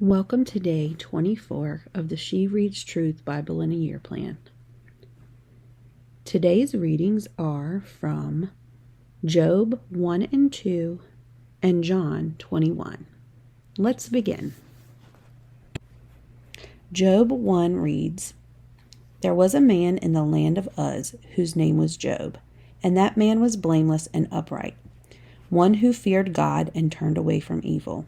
Welcome to day 24 of the She Reads Truth Bible in a Year plan. Today's readings are from Job 1 and 2 and John 21. Let's begin. Job 1 reads, There was a man in the land of Uz whose name was Job, and that man was blameless and upright, one who feared God and turned away from evil.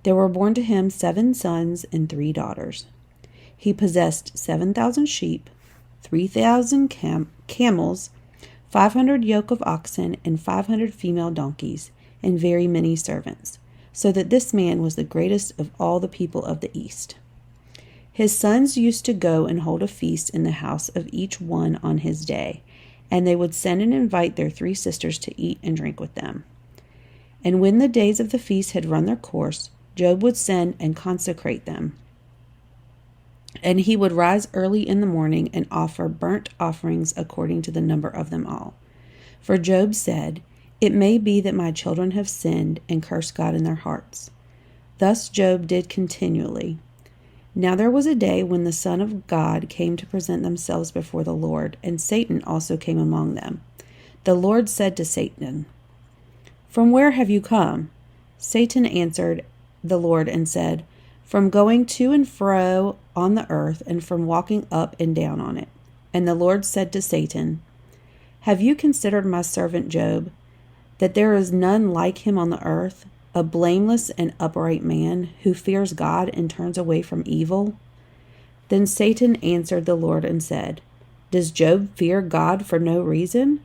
There were born to him 7 sons and 3 daughters. He possessed 7,000 sheep, 3,000 camels, 500 yoke of oxen, and 500 female donkeys, and very many servants, so that this man was the greatest of all the people of the East. His sons used to go and hold a feast in the house of each one on his day, and they would send and invite their 3 sisters to eat and drink with them. And when the days of the feast had run their course, Job would send and consecrate them. And he would rise early in the morning and offer burnt offerings according to the number of them all. For Job said, It may be that my children have sinned and cursed God in their hearts. Thus Job did continually. Now there was a day when the Son of God came to present themselves before the Lord, and Satan also came among them. The Lord said to Satan, From where have you come? Satan answered the Lord and said, From going to and fro on the earth, and from walking up and down on it. And the Lord said to Satan, Have you considered my servant Job, that there is none like him on the earth, a blameless and upright man, who fears God and turns away from evil? Then Satan answered the Lord and said, Does Job fear God for no reason?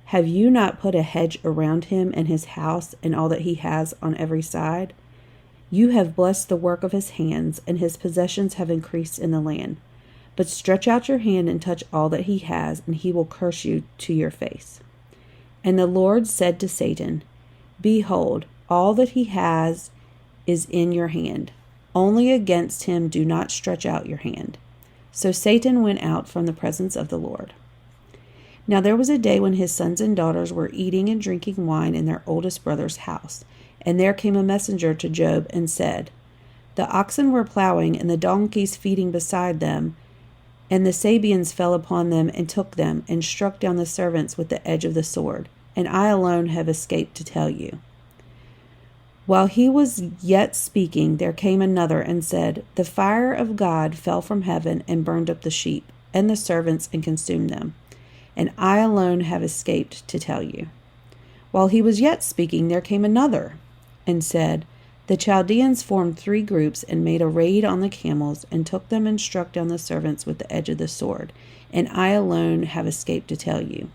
Have you not put a hedge around him and his house and all that he has on every side? You have blessed the work of his hands, and his possessions have increased in the land. But stretch out your hand and touch all that he has, and he will curse you to your face. And the Lord said to Satan, Behold, all that he has is in your hand. Only against him do not stretch out your hand. So Satan went out from the presence of the Lord. Now there was a day when his sons and daughters were eating and drinking wine in their oldest brother's house. And there came a messenger to Job and said, The oxen were plowing, and the donkeys feeding beside them, and the Sabeans fell upon them and took them, and struck down the servants with the edge of the sword, and I alone have escaped to tell you. While he was yet speaking, there came another and said, The fire of God fell from heaven and burned up the sheep and the servants and consumed them, and I alone have escaped to tell you. While he was yet speaking, there came another and said, The Chaldeans formed 3 groups and made a raid on the camels and took them and struck down the servants with the edge of the sword, and I alone have escaped to tell you.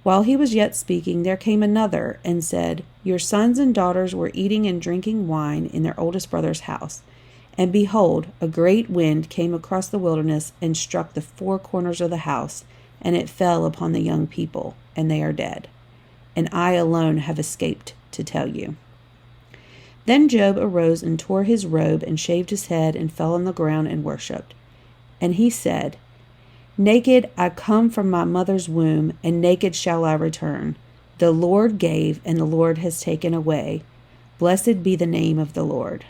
While he was yet speaking, there came another and said, Your sons and daughters were eating and drinking wine in their oldest brother's house. And behold, a great wind came across the wilderness and struck the 4 corners of the house, and it fell upon the young people, and they are dead. And I alone have escaped to tell you. Then Job arose and tore his robe and shaved his head and fell on the ground and worshipped. And he said, Naked I come from my mother's womb, and naked shall I return. The Lord gave, and the Lord has taken away. Blessed be the name of the Lord.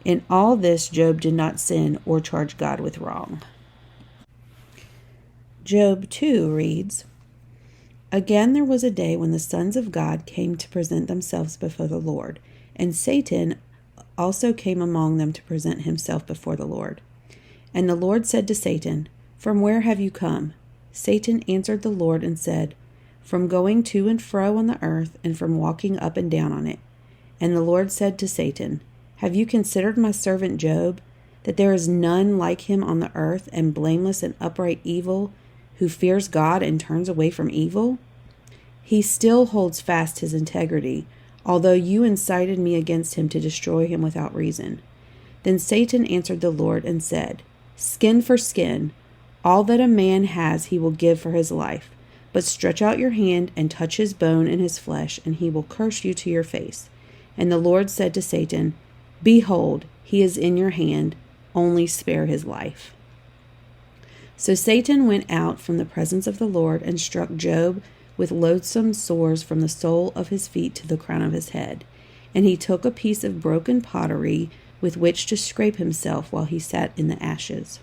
In all this Job did not sin or charge God with wrong. Job 2 reads, Again there was a day when the sons of God came to present themselves before the Lord, and Satan also came among them to present himself before the Lord. And the Lord said to Satan, From where have you come? Satan answered the Lord and said, From going to and fro on the earth, and from walking up and down on it. And the Lord said to Satan, Have you considered my servant Job, that there is none like him on the earth, and blameless and upright evil, who fears God and turns away from evil? He still holds fast his integrity, although you incited me against him to destroy him without reason. Then Satan answered the Lord and said, Skin for skin, all that a man has he will give for his life. But stretch out your hand and touch his bone and his flesh, and he will curse you to your face. And the Lord said to Satan, Behold, he is in your hand, only spare his life. So Satan went out from the presence of the Lord and struck Job with loathsome sores from the sole of his feet to the crown of his head. And he took a piece of broken pottery with which to scrape himself while he sat in the ashes.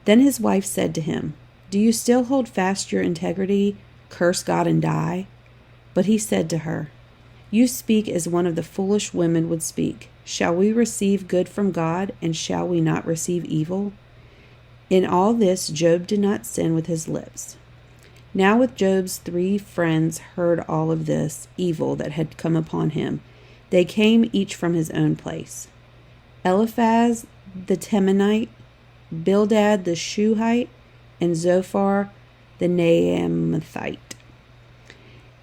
Then his wife said to him, "Do you still hold fast your integrity? Curse God and die?" But he said to her, "You speak as one of the foolish women would speak. Shall we receive good from God, and shall we not receive evil?" In all this Job did not sin with his lips. Now when Job's 3 friends heard all of this evil that had come upon him, they came each from his own place. Eliphaz the Temanite, Bildad the Shuhite, and Zophar the Naamathite.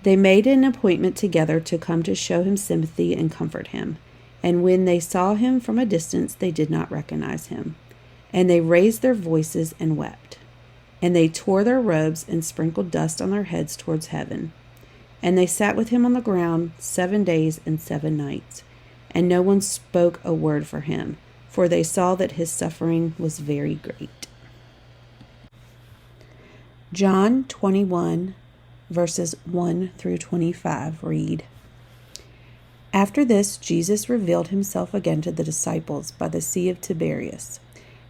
They made an appointment together to come to show him sympathy and comfort him. And when they saw him from a distance, they did not recognize him. And they raised their voices and wept. And they tore their robes and sprinkled dust on their heads towards heaven. And they sat with him on the ground 7 days and 7 nights. And no one spoke a word for him, for they saw that his suffering was very great. John 21, verses 1 through 25 read, After this, Jesus revealed himself again to the disciples by the Sea of Tiberias.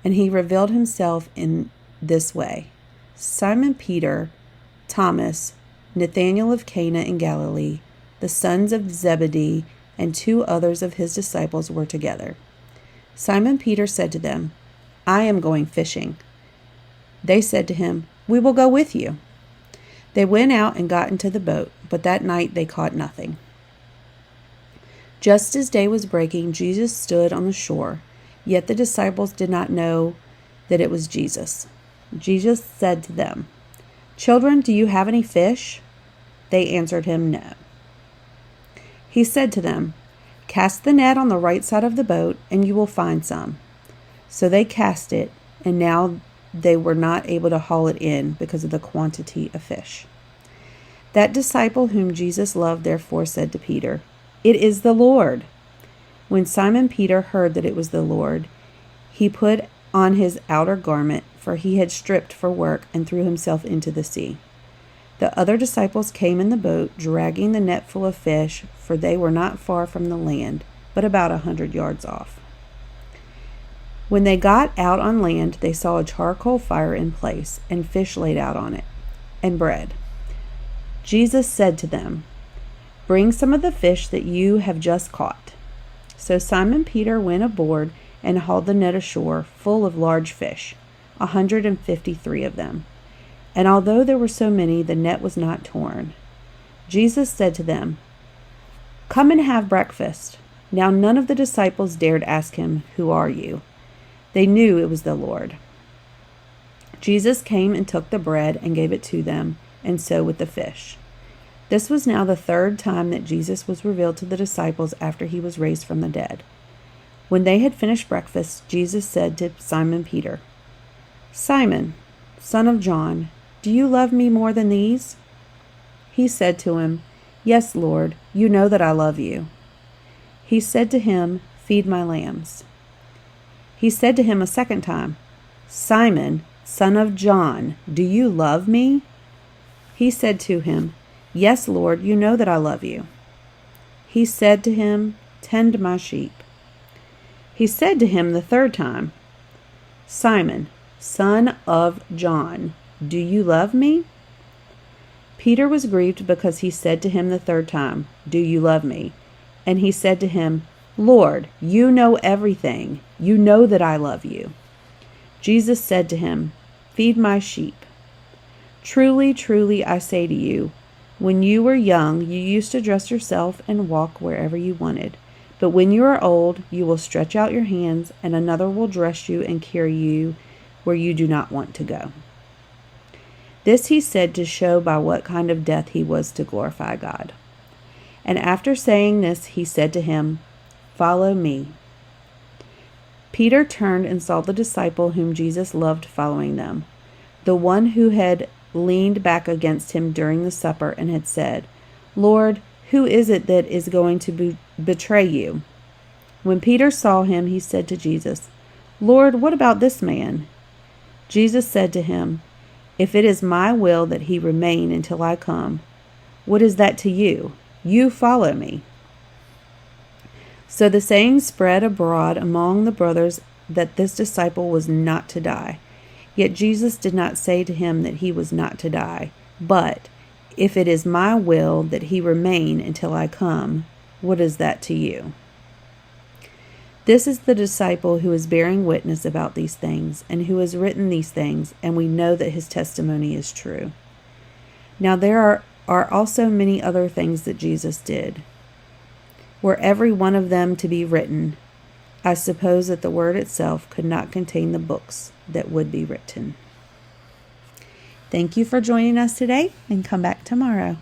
And he revealed himself in this way. Simon Peter, Thomas, Nathanael of Cana in Galilee, the sons of Zebedee, and 2 others of his disciples were together. Simon Peter said to them, "I am going fishing." They said to him, "We will go with you." They went out and got into the boat, but that night they caught nothing. Just as day was breaking, Jesus stood on the shore, yet the disciples did not know that it was Jesus. Jesus said to them, "Children, do you have any fish?" They answered him, "No." He said to them, "Cast the net on the right side of the boat, and you will find some." So they cast it, and now they were not able to haul it in because of the quantity of fish. That disciple whom Jesus loved therefore said to Peter, "It is the Lord." When Simon Peter heard that it was the Lord, he put on his outer garment, for he had stripped for work, and threw himself into the sea. The other disciples came in the boat, dragging the net full of fish, for they were not far from the land, but about 100 yards off. When they got out on land, they saw a charcoal fire in place, and fish laid out on it, and bread. Jesus said to them, "Bring some of the fish that you have just caught." So Simon Peter went aboard and hauled the net ashore, full of large fish, 153 of them. And although there were so many, the net was not torn. Jesus said to them, "Come and have breakfast." Now none of the disciples dared ask him, "Who are you?" They knew it was the Lord. Jesus came and took the bread and gave it to them, and so with the fish. This was now the 3rd time that Jesus was revealed to the disciples after he was raised from the dead. When they had finished breakfast, Jesus said to Simon Peter, "Simon, son of John, do you love me more than these?" He said to him, "Yes, Lord, you know that I love you." He said to him, "Feed my lambs." He said to him a second time, "Simon, son of John, do you love me?" He said to him, "Yes, Lord, you know that I love you." He said to him, "Tend my sheep." He said to him the 3rd time, "Simon, son of John, do you love me?" Peter was grieved because he said to him the 3rd time, "Do you love me?" And he said to him, "Lord, you know everything. You know that I love you." Jesus said to him, "Feed my sheep. Truly, truly, I say to you, when you were young, you used to dress yourself and walk wherever you wanted. But when you are old, you will stretch out your hands, and another will dress you and carry you where you do not want to go." This he said to show by what kind of death he was to glorify God. And after saying this, he said to him, "Follow me." Peter turned and saw the disciple whom Jesus loved following them, the one who had leaned back against him during the supper and had said, "Lord, who is it that is going to betray you?" When Peter saw him, he said to Jesus, "Lord, what about this man?" Jesus said to him, "If it is my will that he remain until I come, what is that to you? You follow me." So the saying spread abroad among the brothers that this disciple was not to die. Yet Jesus did not say to him that he was not to die, but, if it is my will that he remain until I come, what is that to you? This is the disciple who is bearing witness about these things, and who has written these things, and we know that his testimony is true. Now there are also many other things that Jesus did. Were every one of them to be written, I suppose that the word itself could not contain the books that would be written. Thank you for joining us today, and come back tomorrow.